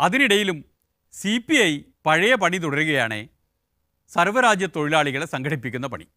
അതിനിടയിലും CPI പഴയ പണി തുടരുകയാണ്, സർവ്വരാജ്യ തൊഴിലാളികളെ സംഘടിപ്പിക്കുന്ന പണി.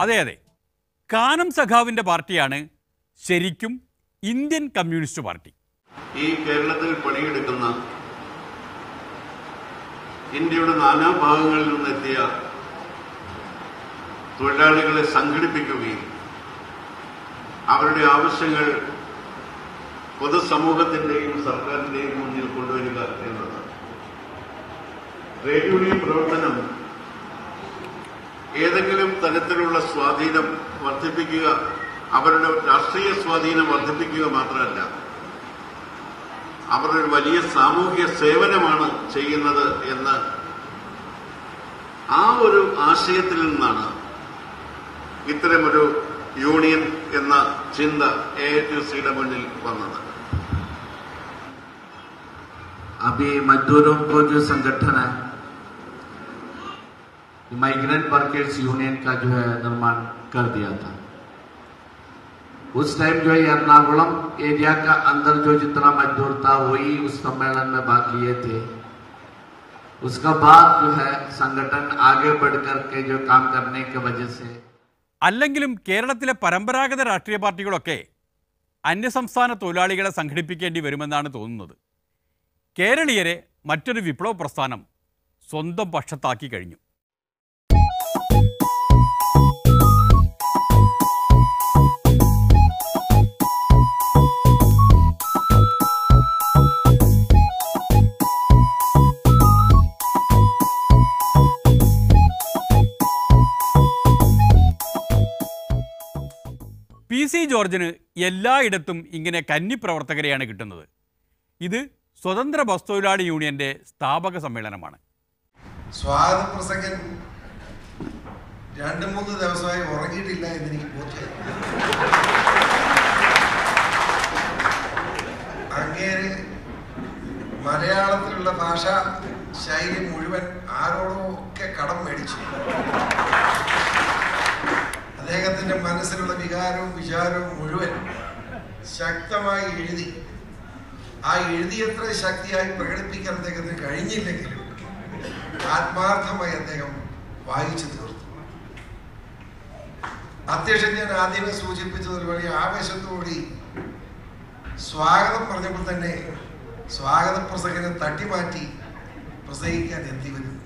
അതെ അതെ, കാനം സഖാവിൻ്റെ പാർട്ടിയാണ് ശരിക്കും ഇന്ത്യൻ കമ്മ്യൂണിസ്റ്റ് പാർട്ടി. ഈ കേരളത്തിൽ പണിയെടുക്കുന്ന ഇന്ത്യയുടെ നാനാഭാഗങ്ങളിൽ നിന്നെത്തിയ തൊഴിലാളികളെ സംഘടിപ്പിക്കുകയും അവരുടെ ആവശ്യങ്ങൾ പൊതുസമൂഹത്തിന്റെയും സർക്കാരിന്റെയും മുന്നിൽ കൊണ്ടുവരിക എന്നതാണ്. ട്രേഡ് യൂണിയൻ പ്രവർത്തനം ഏതെങ്കിലും തരത്തിലുള്ള സ്വാധീനം വർദ്ധിപ്പിക്കുക, അവരുടെ രാഷ്ട്രീയ സ്വാധീനം വർദ്ധിപ്പിക്കുക മാത്രമല്ല, അവർ ഒരു വലിയ സാമൂഹിക സേവനമാണ് ചെയ്യുന്നത് എന്ന് ആ ഒരു ആശയത്തിൽ നിന്നാണ് ഇത്തരമൊരു യൂണിയൻ എന്ന ചിന്ത AITUCയുടെ മുന്നിൽ വന്നത്. अभी मजदूरों को जो संगठन है माइग्रेंट वर्कर्स यूनियन का जो है निर्माण कर दिया था, उस टाइम जो है एर्नाकुलम एरिया का अंदर जो जितना मजदूर था वही उस सम्मेलन में भाग लिए थे. उसका बाद जो है संगठन आगे बढ़ करके जो काम करने की वजह से അല്ലെങ്കിലും കേരളത്തിലെ പരമ്പരാഗത രാഷ്ട്രീയ പാർട്ടികളൊക്കെ അന്യസംസ്ഥാന തൊഴിലാളികളെ സംഘടിപ്പിക്കേണ്ടി വരുമെന്നാണ് തോന്നുന്നത്. കേരളീയരെ മറ്റൊരു വിപ്ലവ പ്രസ്ഥാനം സ്വന്തം പക്ഷത്താക്കി കഴിഞ്ഞു. PC ജോർജിന് എല്ലായിടത്തും ഇങ്ങനെ കന്നിപ്രവർത്തകരെയാണ് കിട്ടുന്നത്. ഇത് സ്വതന്ത്ര ബസ് തൊഴിലാളി യൂണിയന്റെ സ്ഥാപക സമ്മേളനമാണ്. സ്വാഗത പ്രസംഗൻ 2-3 ദിവസമായി ഉറങ്ങിയിട്ടില്ല എന്നെനിക്ക് ബോധ്യമായി. അങ്ങേര് മലയാളത്തിലുള്ള ഭാഷാ ശൈലി മുഴുവൻ ആരോടോ ഒക്കെ കടം മേടിച്ചു. അദ്ദേഹത്തിന്റെ മനസ്സിലുള്ള വികാരവും വിചാരവും മുഴുവൻ ശക്തമായി എഴുതി. ആ എഴുതിയത്ര ശക്തിയായി പ്രകടിപ്പിക്കാൻ അദ്ദേഹത്തിന് കഴിഞ്ഞില്ലെങ്കിലും ആത്മാർത്ഥമായി അദ്ദേഹം വായിച്ചു തീർത്തു. അധ്യക്ഷൻ ഞാൻ ആദ്യമേ സൂചിപ്പിച്ചതുപോലെ ആവേശത്തോടെ സ്വാഗതം പറഞ്ഞപ്പോൾ തന്നെ സ്വാഗത പ്രസംഗനെ തട്ടിമാറ്റി പ്രസംഗിക്കാൻ എത്തി വരുന്നു.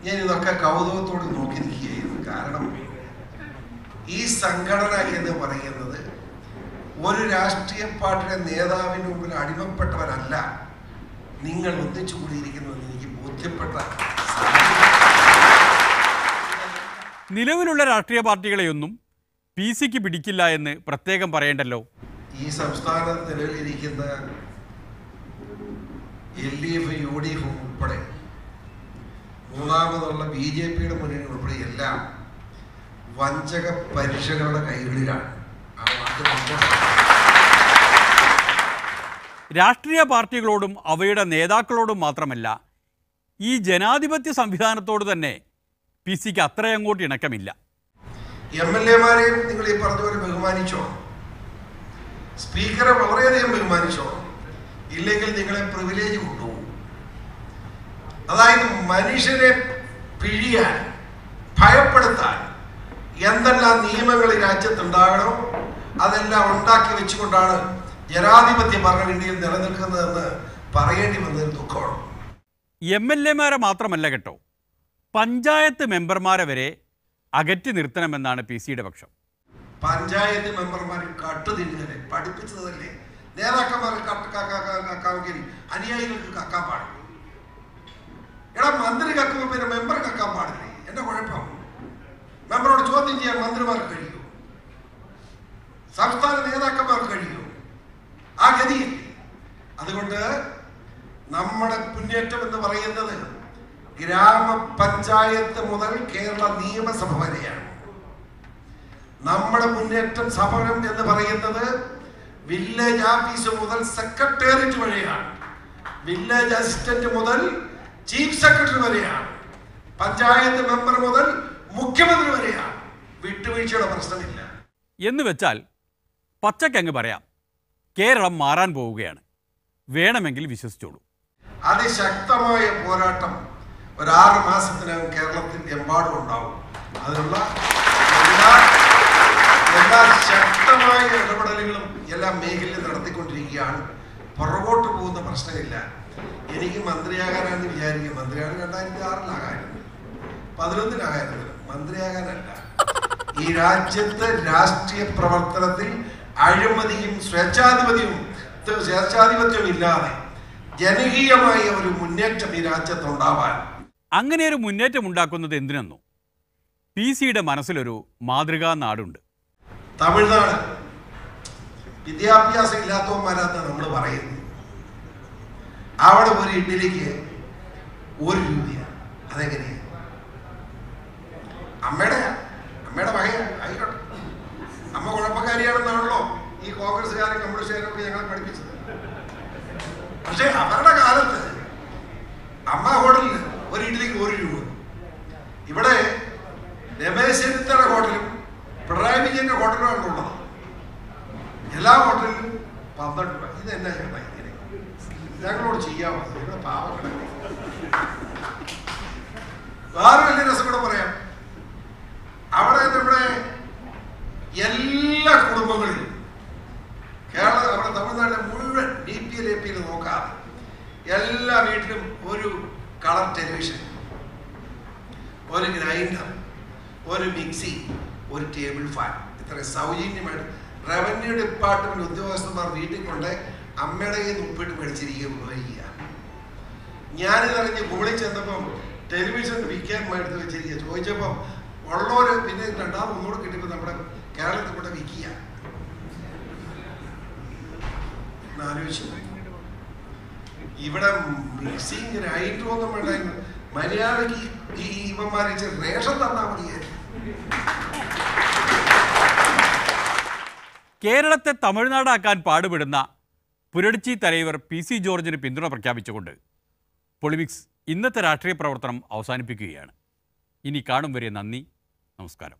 ഞാൻ ഇതൊക്കെ കൗതുകത്തോട് നോക്കി നിൽക്കുകയായിരുന്നു. കാരണം ഈ സംഘടന എന്ന് പറയുന്നത് ഒരു രാഷ്ട്രീയ പാർട്ടിയുടെ നേതാവിന് മുമ്പിൽ അടിമപ്പെട്ടവരല്ല നിങ്ങൾ ഒന്നിച്ചു കൂടിയിരിക്കുന്നതെന്ന് എനിക്ക് ബോധ്യപ്പെട്ട. നിലവിലുള്ള രാഷ്ട്രീയ പാർട്ടികളെയൊന്നും PCക്ക് പിടിക്കില്ല എന്ന് പ്രത്യേകം പറയേണ്ടല്ലോ. ഈ സംസ്ഥാനത്ത് നിലവിലിരിക്കുന്ന LDF UDF ഉൾപ്പെടെ മൂന്നാമതുള്ള BJPയുടെ മുന്നണി ഉൾപ്പെടെ എല്ലാം വഞ്ചക പരീക്ഷകളുടെ കൈകളിലാണ്. രാഷ്ട്രീയ പാർട്ടികളോടും അവയുടെ നേതാക്കളോടും മാത്രമല്ല, ഈ ജനാധിപത്യ സംവിധാനത്തോട് തന്നെ PCക്ക് അത്രയങ്ങോട്ട് ഇണക്കമില്ല. MLA-മാരെയും നിങ്ങൾ ഈ പറഞ്ഞതുപോലെ ബഹുമാനിച്ചോ, സ്പീക്കറെ വളരെയധികം ബഹുമാനിച്ചോ, ഇല്ലെങ്കിൽ നിങ്ങളെ പ്രിവിലേജ് കൊണ്ടുപോകും. അതായത് മനുഷ്യരെ പിഴിയാൻ, ഭയപ്പെടുത്താൻ എന്തെല്ലാം നിയമങ്ങൾ ഈ രാജ്യത്തുണ്ടാകണോ അതെല്ലാം ഉണ്ടാക്കി വെച്ചുകൊണ്ടാണ് ജനാധിപത്യ ഭരണം ഇന്ത്യയിൽ നിലനിൽക്കുന്നതെന്ന് പറയേണ്ടി വന്നൊരു ദുഃഖമാണ്. MLA-മാരെ മാത്രമല്ല കേട്ടോ, പഞ്ചായത്ത് മെമ്പർമാരെ വരെ അകറ്റി നിർത്തണമെന്നാണ് PCയുടെ പക്ഷം. പഞ്ചായത്ത് മെമ്പർമാർ കട്ട് തിന്നുകല്ലേ, പഠിപ്പിച്ചതല്ലേ. നേതാക്കന്മാർ കക്കാമെങ്കിൽ അനുയായികൾക്ക് കക്കാൻ പാടില്ല. എടാ, മന്ത്രി കക്കുമ്പോൾ പിന്നെ മെമ്പർ കക്കാൻ പാടില്ലേ? എന്റെ കുഴപ്പം. മെമ്പറോട് ചോദ്യം ചെയ്യാൻ മന്ത്രിമാർക്ക് കഴിയൂ, സംസ്ഥാന നേതാക്കന്മാർക്ക് കഴിയൂ. ആ ഗതിയില്ലേ. അതുകൊണ്ട് നമ്മുടെ മുന്നേറ്റം എന്ന് പറയുന്നത് ഗ്രാമപഞ്ചായത്ത് മുതൽ കേരള നിയമസഭ വരെയാണ്. നമ്മുടെ മുന്നേറ്റം സമരം എന്ന് പറയുന്നത് വില്ലേജ് ഓഫീസ് മുതൽ സെക്രട്ടേറിയറ്റ് വരെയാണ്. വില്ലേജ് അസിസ്റ്റന്റ് മുതൽ ചീഫ് സെക്രട്ടറി വരെയാണ്. പഞ്ചായത്ത് മെമ്പർ മുതൽ മുഖ്യമന്ത്രി വരെയാണ്. വിട്ടുവീഴ്ചയുടെ പ്രശ്നമില്ല. എന്ന് വെച്ചാൽ പച്ചക്കങ്ങ് പറയാം, കേരളം മാറാൻ പോവുകയാണ്. വേണമെങ്കിൽ വിശ്വസിച്ചോളൂ. അതിശക്തമായ പോരാട്ടം ഒരു 6 മാസത്തിനകം കേരളത്തിൽ എമ്പാടും ഉണ്ടാവും. അതിനുള്ള എല്ലാ ശക്തമായ ഇടപെടലുകളും എല്ലാ മേഖലയിലും നടത്തിക്കൊണ്ടിരിക്കുകയാണ്. പുറകോട്ട് പോകുന്ന പ്രശ്നമില്ല. എനിക്ക് മന്ത്രിയാകാനാണെന്ന് വിചാരിക്കുക. മന്ത്രിയാണ് 2006-ലാകായിരുന്നു, 2011-ലാകായിരുന്നു. മന്ത്രിയാകാനല്ല. ഈ രാജ്യത്ത് രാഷ്ട്രീയ പ്രവർത്തനത്തിൽ അഴിമതിയും സ്വേച്ഛാധിപത്യവും ഇല്ലാതെ ജനകീയമായ ഒരു മുന്നേറ്റം ഈ രാജ്യത്തുണ്ടാവാൻ. അങ്ങനെ ഒരു മുന്നേറ്റം ഉണ്ടാക്കുന്നത് എന്തിനെന്നോ, PC-യുടെ മനസ്സിലൊരു മാതൃകാ നാടുണ്ട്. തമിഴ്നാട്. വിദ്യാഭ്യാസം ഇല്ലാത്തവന്മാരാന്ന് നമ്മൾ പറയുന്നു. അവിടെ ഒരു ഇഡ്ഡലിക്ക് 1 രൂപയാണ്. അതെങ്ങനെയാണ്? അമ്മയുടെ വകയാണ്. ആയിക്കോട്ടെ, അമ്മ കുഴപ്പക്കാരിയാണെന്നാണല്ലോ ഈ കോൺഗ്രസ്സുകാരും കമ്മ്യൂണിസ്റ്റുകാരും ഞങ്ങളെ പഠിപ്പിച്ചത്. പക്ഷെ അവരുടെ കാലത്ത് അമ്മ ഹോട്ടലിൽ ഒരു ഇഡ്ഡലിക്ക് 1 രൂപ. ഇവിടെ രമേശ് ചെന്നിത്തല ഹോട്ടലും പിണറായി വിജയന്റെ ഹോട്ടലുമാണ് ഉള്ളത്. എല്ലാ ഹോട്ടലിലും 12 രൂപ. ഇതെന്നാ ചേട്ടാ ഇങ്ങനെ? ഞങ്ങളോട് ചെയ്യാമോ? ഇവിടെ പാവങ്ങളെ. വേറെ വലിയ രസം കൂടെ പറയാം. അവിടെ നമ്മുടെ എല്ലാ കുടുംബങ്ങളിലും അവിടെ തമിഴ്നാട്ടിലെ മുഴുവൻ DPL AP നോക്കാതെ എല്ലാ വീട്ടിലും ഒരു കളർ ടെലിവിഷൻ, ഒരു ഗ്രൈൻഡർ, ഒരു മിക്സി, ഒരു ടേബിൾ ഫാൻ. ഇത്ര സൗജന്യമായിട്ട് റവന്യൂ ഡിപ്പാർട്ട്മെന്റ് ഉദ്യോഗസ്ഥന്മാർ വീട്ടിൽ കൊണ്ട് അമ്മയുടെ കയ്യിൽ നിന്ന് ഉപ്പിട്ട് മേടിച്ചിരിക്കുക. ഞാനിതറിഞ്ഞ് കൂളിൽ ചെന്നപ്പം ടെലിവിഷൻ വിൽക്കാൻ എടുത്ത് വെച്ചിരിക്കുക. ചോദിച്ചപ്പം ഉള്ളവര് പിന്നെ രണ്ടാമത് ഒന്നുകൂടെ കിട്ടിയപ്പോൾ നമ്മുടെ കേരളത്തിൽ കൂടെ വിൽക്കുക. ആലോചിച്ചു. ഇവിടെ മിക്സിങ് ഗ്രൈൻഡർ ഒന്നും വേണ്ടായിരുന്നു. മര്യാദക്ക് ഈ ഇവന്മാരെ റേഷൻ തന്നാ മതിയായിരുന്നു. കേരളത്തെ തമിഴ്നാടാക്കാൻ പാടുപെടുന്ന പുരട്ചി തലൈവർ PC ജോർജിന് പിന്തുണ പ്രഖ്യാപിച്ചുകൊണ്ട് പൊളിമിക്സ് ഇന്നത്തെ രാഷ്ട്രീയ പ്രവർത്തനം അവസാനിപ്പിക്കുകയാണ്. ഇനി കാണും വരെ നന്ദി, നമസ്കാരം.